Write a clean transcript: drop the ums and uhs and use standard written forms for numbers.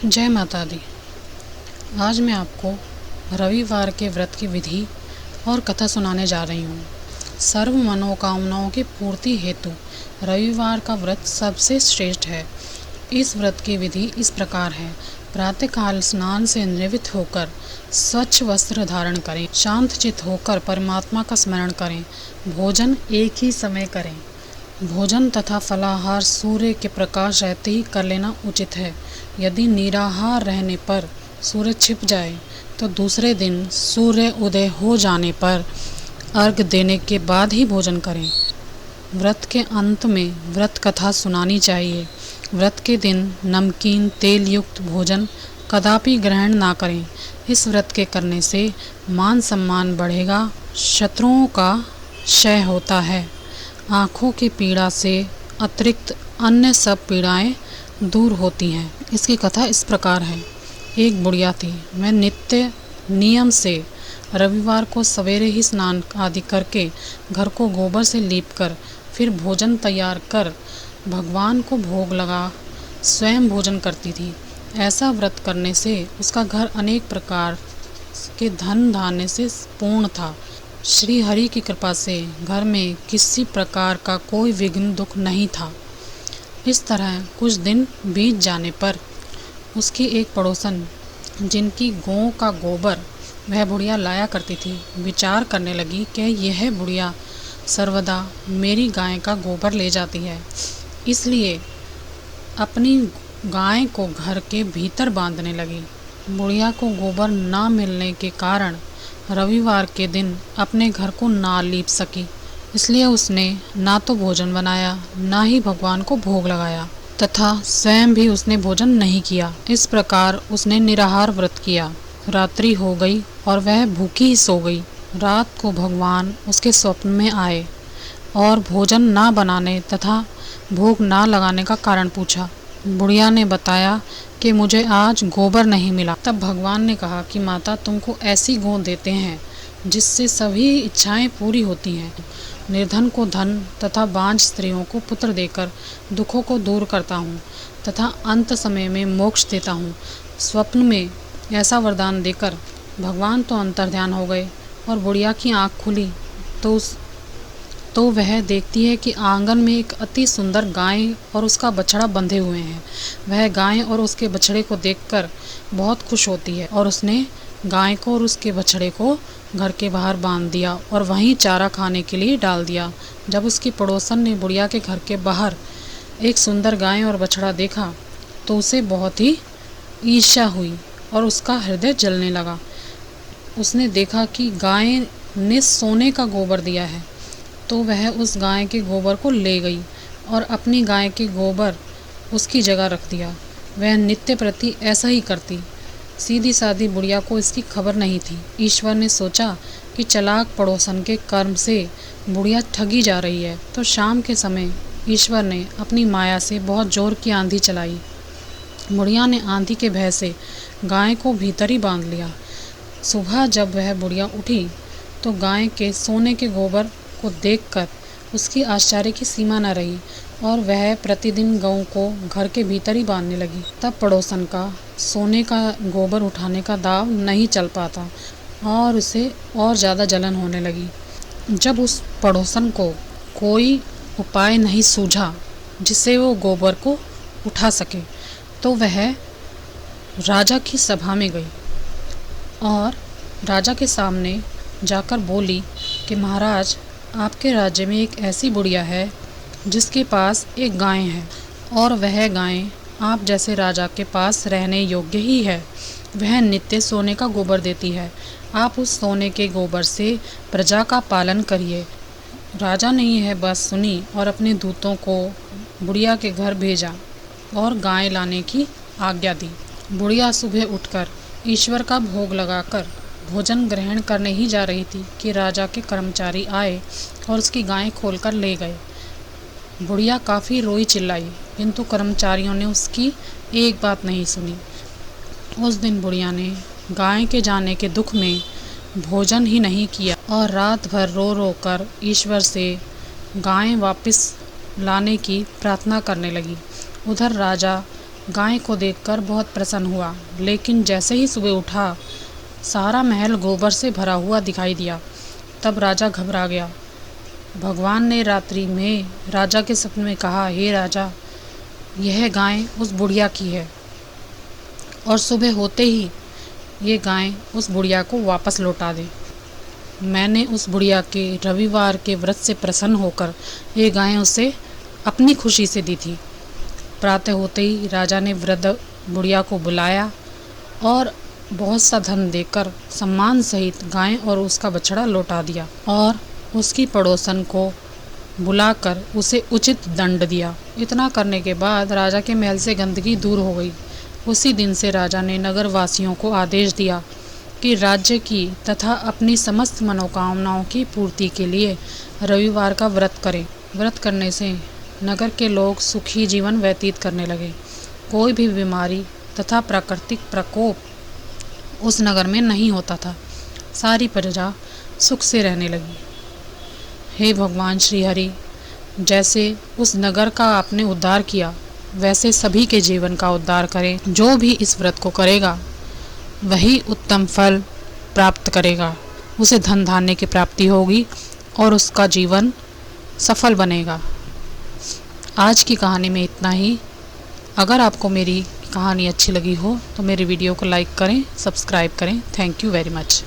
जय माता दी। आज मैं आपको रविवार के व्रत की विधि और कथा सुनाने जा रही हूँ। सर्व मनोकामनाओं की पूर्ति हेतु रविवार का व्रत सबसे श्रेष्ठ है। इस व्रत की विधि इस प्रकार है। प्रातःकाल स्नान से निवृत्त होकर स्वच्छ वस्त्र धारण करें। शांत चित्त होकर परमात्मा का स्मरण करें। भोजन एक ही समय करें। भोजन तथा फलाहार सूर्य के प्रकाश रहते ही कर लेना उचित है। यदि निराहार रहने पर सूर्य छिप जाए तो दूसरे दिन सूर्य उदय हो जाने पर अर्घ देने के बाद ही भोजन करें। व्रत के अंत में व्रत कथा सुनानी चाहिए। व्रत के दिन नमकीन तेल युक्त भोजन कदापि ग्रहण ना करें। इस व्रत के करने से मान सम्मान बढ़ेगा, शत्रुओं का क्षय होता है। आँखों की पीड़ा से अतिरिक्त अन्य सब पीड़ाएं दूर होती हैं। इसकी कथा इस प्रकार है। एक बुढ़िया थी। वह नित्य नियम से रविवार को सवेरे ही स्नान आदि करके घर को गोबर से लीपकर फिर भोजन तैयार कर भगवान को भोग लगा स्वयं भोजन करती थी। ऐसा व्रत करने से उसका घर अनेक प्रकार के धन धान्य से पूर्ण था। श्री हरि की कृपा से घर में किसी प्रकार का कोई विघ्न दुख नहीं था। इस तरह कुछ दिन बीत जाने पर उसकी एक पड़ोसन, जिनकी गौ का गोबर वह बुढ़िया लाया करती थी, विचार करने लगी कि यह बुढ़िया सर्वदा मेरी गाय का गोबर ले जाती है, इसलिए अपनी गाय को घर के भीतर बांधने लगी। बुढ़िया को गोबर ना मिलने के कारण रविवार के दिन अपने घर को ना लीप सकी, इसलिए उसने ना तो भोजन बनाया ना ही भगवान को भोग लगाया तथा स्वयं भी उसने भोजन नहीं किया। इस प्रकार उसने निराहार व्रत किया। रात्रि हो गई और वह भूखी ही सो गई। रात को भगवान उसके स्वप्न में आए और भोजन ना बनाने तथा भोग ना लगाने का कारण पूछा। बुढ़िया ने बताया कि मुझे आज गोबर नहीं मिला। तब भगवान ने कहा कि माता, तुमको ऐसी गौ देते हैं जिससे सभी इच्छाएं पूरी होती हैं। निर्धन को धन तथा बांझ स्त्रियों को पुत्र देकर दुखों को दूर करता हूँ तथा अंत समय में मोक्ष देता हूँ। स्वप्न में ऐसा वरदान देकर भगवान तो अंतर्ध्यान हो गए और बुढ़िया की आँख खुली तो वह देखती है कि आंगन में एक अति सुंदर गाय और उसका बछड़ा बंधे हुए हैं। वह गाय और उसके बछड़े को देखकर बहुत खुश होती है और उसने गाय को और उसके बछड़े को घर के बाहर बांध दिया और वहीं चारा खाने के लिए डाल दिया। जब उसकी पड़ोसन ने बुढ़िया के घर के बाहर एक सुंदर गाय और बछड़ा देखा तो उसे बहुत ही ईर्ष्या हुई और उसका हृदय जलने लगा। उसने देखा कि गाय ने सोने का गोबर दिया है, तो वह उस गाय के गोबर को ले गई और अपनी गाय के गोबर उसकी जगह रख दिया। वह नित्य प्रति ऐसा ही करती। सीधी सादी बुढ़िया को इसकी खबर नहीं थी। ईश्वर ने सोचा कि चालाक पड़ोसन के कर्म से बुढ़िया ठगी जा रही है, तो शाम के समय ईश्वर ने अपनी माया से बहुत जोर की आंधी चलाई। बुढ़िया ने आंधी के भय से गाय को भीतर ही बांध लिया। सुबह जब वह बुढ़िया उठी तो गाय के सोने के गोबर को देखकर उसकी आश्चर्य की सीमा न रही और वह प्रतिदिन गऊ को घर के भीतर ही बांधने लगी। तब पड़ोसन का सोने का गोबर उठाने का दाव नहीं चल पाता और उसे और ज़्यादा जलन होने लगी। जब उस पड़ोसन को कोई उपाय नहीं सूझा जिससे वो गोबर को उठा सके, तो वह राजा की सभा में गई और राजा के सामने जाकर बोली कि महाराज, आपके राज्य में एक ऐसी बुढ़िया है जिसके पास एक गाय है और वह गाय आप जैसे राजा के पास रहने योग्य ही है। वह नित्य सोने का गोबर देती है। आप उस सोने के गोबर से प्रजा का पालन करिए। राजा ने यह बात सुनी और अपने दूतों को बुढ़िया के घर भेजा और गाय लाने की आज्ञा दी। बुढ़िया सुबह उठकर ईश्वर का भोग लगाकर भोजन ग्रहण करने ही जा रही थी कि राजा के कर्मचारी आए और उसकी गाय खोलकर ले गए। बुढ़िया काफ़ी रोई चिल्लाई, किंतु कर्मचारियों ने उसकी एक बात नहीं सुनी। उस दिन बुढ़िया ने गाय के जाने के दुख में भोजन ही नहीं किया और रात भर रो रो कर ईश्वर से गाय वापस लाने की प्रार्थना करने लगी। उधर राजा गाय को देखकर बहुत प्रसन्न हुआ, लेकिन जैसे ही सुबह उठा सारा महल गोबर से भरा हुआ दिखाई दिया। तब राजा घबरा गया। भगवान ने रात्रि में राजा के सपने में कहा, हे राजा, यह गाय उस बुढ़िया की है और सुबह होते ही ये गाय उस बुढ़िया को वापस लौटा दे। मैंने उस बुढ़िया के रविवार के व्रत से प्रसन्न होकर ये गाय उसे अपनी खुशी से दी थी। प्रातः होते ही राजा ने वृद्ध बुढ़िया को बुलाया और बहुत सा धन देकर सम्मान सहित गाय और उसका बछड़ा लौटा दिया और उसकी पड़ोसन को बुलाकर उसे उचित दंड दिया। इतना करने के बाद राजा के महल से गंदगी दूर हो गई। उसी दिन से राजा ने नगर वासियों को आदेश दिया कि राज्य की तथा अपनी समस्त मनोकामनाओं की पूर्ति के लिए रविवार का व्रत करें। व्रत करने से नगर के लोग सुखी जीवन व्यतीत करने लगे। कोई भी बीमारी तथा प्राकृतिक प्रकोप उस नगर में नहीं होता था। सारी प्रजा सुख से रहने लगी। हे भगवान श्री हरि, जैसे उस नगर का आपने उद्धार किया, वैसे सभी के जीवन का उद्धार करें। जो भी इस व्रत को करेगा वही उत्तम फल प्राप्त करेगा। उसे धन धान्य की प्राप्ति होगी और उसका जीवन सफल बनेगा। आज की कहानी में इतना ही। अगर आपको मेरी कहानी अच्छी लगी हो तो मेरी वीडियो को लाइक करें, सब्सक्राइब करें। Thank you very much.